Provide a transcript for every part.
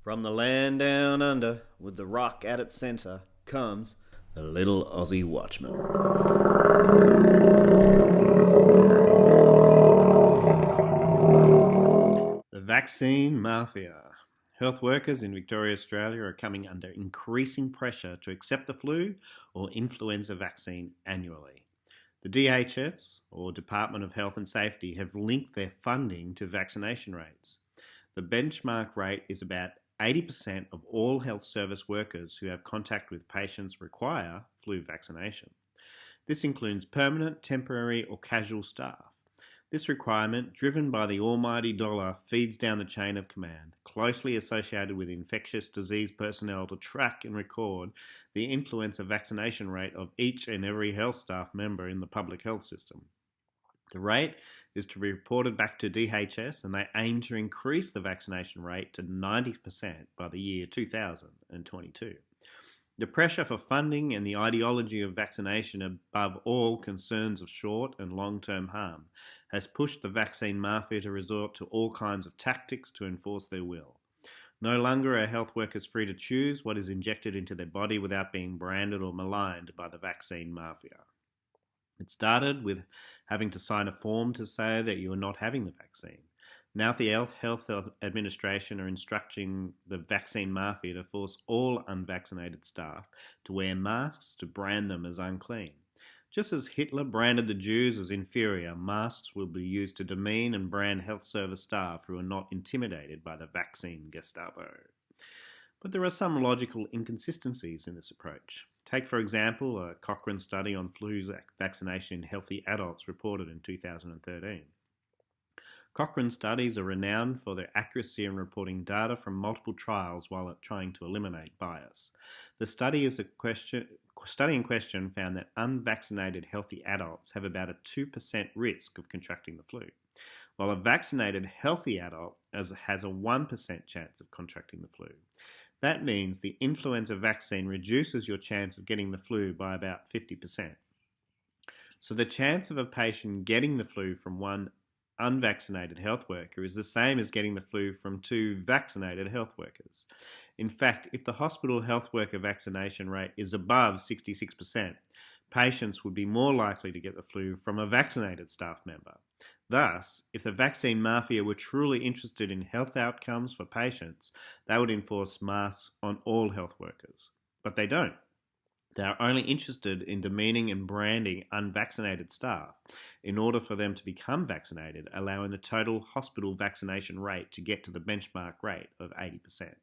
From the land down under, with the rock at its centre, comes the little Aussie watchman. The Vaccine MAFIA. Health workers in Victoria, Australia are coming under increasing pressure to accept the flu or influenza vaccine annually. The DHS, or Department of Health and Safety, have linked their funding to vaccination rates. The benchmark rate is about 80% of all health service workers who have contact with patients require flu vaccination. This includes permanent, temporary, or casual staff. This requirement, driven by the almighty dollar, feeds down the chain of command, closely associated with infectious disease personnel to track and record the influenza vaccination rate of each and every health staff member in the public health system. The rate is to be reported back to DHS, and they aim to increase the vaccination rate to 90% by the year 2022. The pressure for funding and the ideology of vaccination above all concerns of short and long-term harm has pushed the vaccine mafia to resort to all kinds of tactics to enforce their will. No longer are health workers free to choose what is injected into their body without being branded or maligned by the vaccine mafia. It started with having to sign a form to say that you are not having the vaccine. Now the Health Administration are instructing the vaccine mafia to force all unvaccinated staff to wear masks to brand them as unclean. Just as Hitler branded the Jews as inferior, masks will be used to demean and brand health service staff who are not intimidated by the vaccine gestapo. But there are some logical inconsistencies in this approach. Take, for example, a Cochrane study on flu vaccination in healthy adults reported in 2013. Cochrane studies are renowned for their accuracy in reporting data from multiple trials while trying to eliminate bias. The study in question found that unvaccinated healthy adults have about a 2% risk of contracting the flu, while a vaccinated healthy adult has a 1% chance of contracting the flu. That means the influenza vaccine reduces your chance of getting the flu by about 50%. So the chance of a patient getting the flu from one unvaccinated health worker is the same as getting the flu from two vaccinated health workers. In fact, if the hospital health worker vaccination rate is above 66%, patients would be more likely to get the flu from a vaccinated staff member. Thus, if the vaccine mafia were truly interested in health outcomes for patients, they would enforce masks on all health workers. But they don't. They are only interested in demeaning and branding unvaccinated staff in order for them to become vaccinated, allowing the total hospital vaccination rate to get to the benchmark rate of 80%.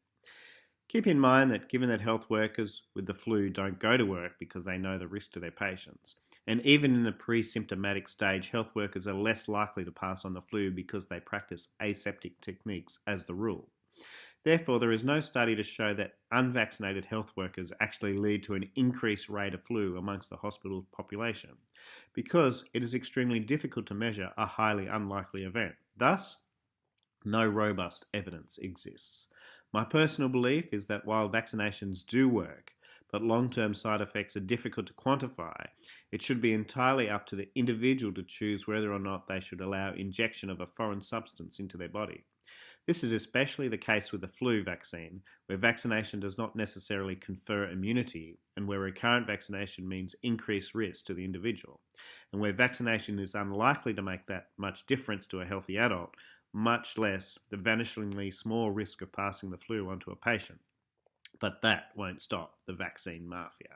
Keep in mind that given that health workers with the flu don't go to work because they know the risk to their patients, and even in the pre-symptomatic stage, health workers are less likely to pass on the flu because they practice aseptic techniques as the rule. Therefore, there is no study to show that unvaccinated health workers actually lead to an increased rate of flu amongst the hospital population, because it is extremely difficult to measure a highly unlikely event. Thus, no robust evidence exists. My personal belief is that while vaccinations do work, but long-term side effects are difficult to quantify, it should be entirely up to the individual to choose whether or not they should allow injection of a foreign substance into their body. This is especially the case with the flu vaccine, where vaccination does not necessarily confer immunity, and where recurrent vaccination means increased risk to the individual, and where vaccination is unlikely to make that much difference to a healthy adult, much less the vanishingly small risk of passing the flu onto a patient. But that won't stop the vaccine mafia.